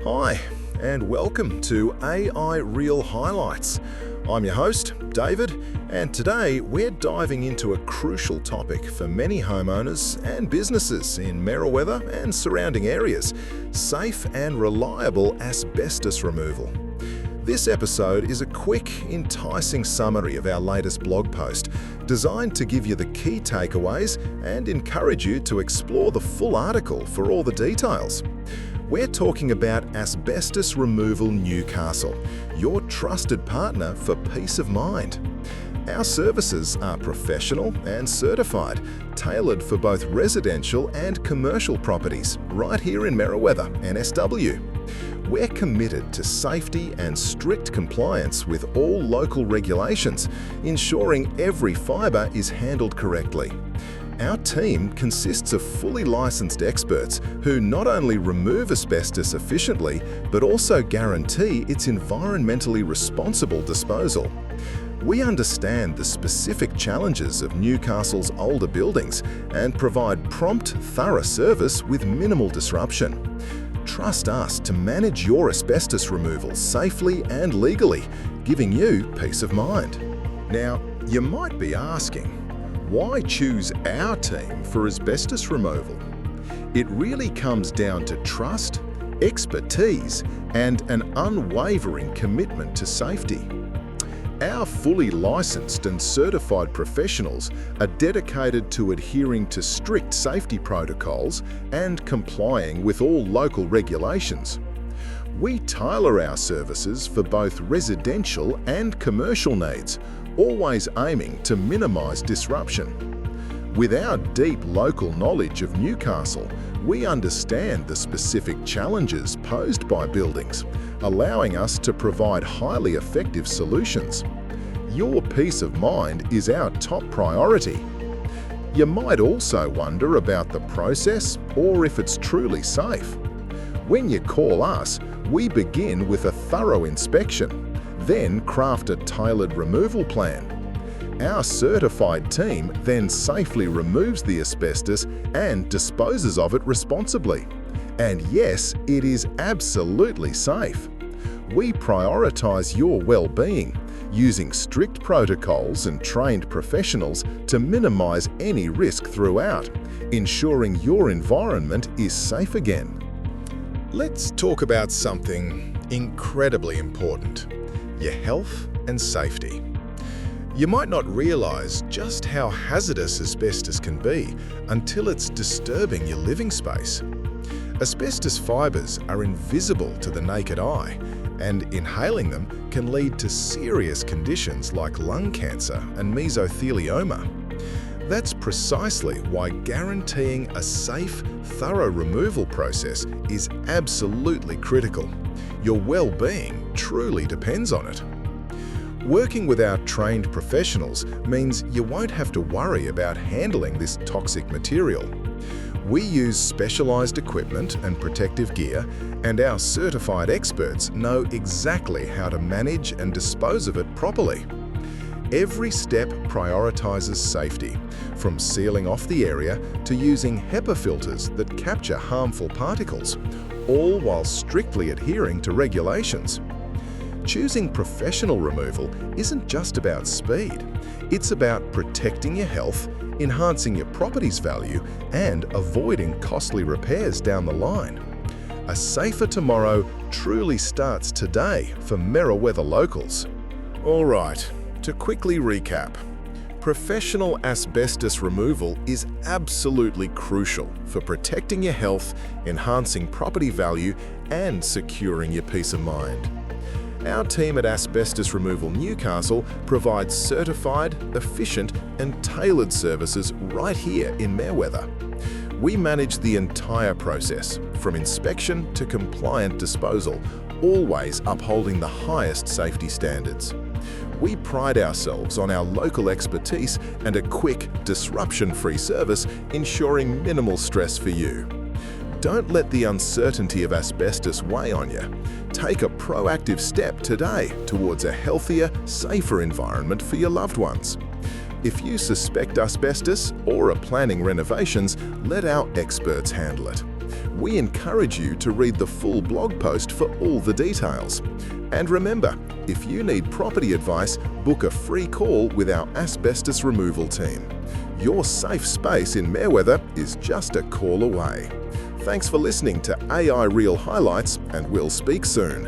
Hi, and welcome to AI Real Highlights. I'm your host, David, and today we're diving into a crucial topic for many homeowners and businesses in Merewether and surrounding areas: safe and reliable asbestos removal. This episode is a quick, enticing summary of our latest blog post, designed to give you the key takeaways and encourage you to explore the full article for all the details. We're talking about Asbestos Removal Newcastle, your trusted partner for peace of mind. Our services are professional and certified, tailored for both residential and commercial properties, right here in Merewether, NSW. We're committed to safety and strict compliance with all local regulations, ensuring every fibre is handled correctly. Our team consists of fully licensed experts who not only remove asbestos efficiently, but also guarantee its environmentally responsible disposal. We understand the specific challenges of Newcastle's older buildings and provide prompt, thorough service with minimal disruption. Trust us to manage your asbestos removal safely and legally, giving you peace of mind. Now, you might be asking, why choose our team for asbestos removal? It really comes down to trust, expertise, and an unwavering commitment to safety. Our fully licensed and certified professionals are dedicated to adhering to strict safety protocols and complying with all local regulations. We tailor our services for both residential and commercial needs, always aiming to minimise disruption. With our deep local knowledge of Newcastle, we understand the specific challenges posed by buildings, allowing us to provide highly effective solutions. Your peace of mind is our top priority. You might also wonder about the process or if it's truly safe. When you call us, we begin with a thorough inspection, then craft a tailored removal plan. Our certified team then safely removes the asbestos and disposes of it responsibly. And yes, it is absolutely safe. We prioritize your well-being, using strict protocols and trained professionals to minimize any risk throughout, ensuring your environment is safe again. Let's talk about something incredibly important: your health and safety. You might not realize just how hazardous asbestos can be until it's disturbing your living space. Asbestos fibers are invisible to the naked eye, and inhaling them can lead to serious conditions like lung cancer and mesothelioma. That's precisely why guaranteeing a safe, thorough removal process is absolutely critical. Your well-being truly depends on it. Working with our trained professionals means you won't have to worry about handling this toxic material. We use specialized equipment and protective gear, and our certified experts know exactly how to manage and dispose of it properly. Every step prioritizes safety, from sealing off the area to using HEPA filters that capture harmful particles, all while strictly adhering to regulations. Choosing professional removal isn't just about speed. It's about protecting your health, enhancing your property's value, and avoiding costly repairs down the line. A safer tomorrow truly starts today for Merewether locals. All right, to quickly recap, professional asbestos removal is absolutely crucial for protecting your health, enhancing property value, and securing your peace of mind. Our team at Asbestos Removal Newcastle provides certified, efficient, and tailored services right here in Merewether. We manage the entire process, from inspection to compliant disposal, always upholding the highest safety standards. We pride ourselves on our local expertise and a quick, disruption-free service, ensuring minimal stress for you. Don't let the uncertainty of asbestos weigh on you. Take a proactive step today towards a healthier, safer environment for your loved ones. If you suspect asbestos or are planning renovations, let our experts handle it. We encourage you to read the full blog post for all the details. And remember, if you need property advice, book a free call with our asbestos removal team. Your safe space in Merewether is just a call away. Thanks for listening to AI Real Highlights, and we'll speak soon.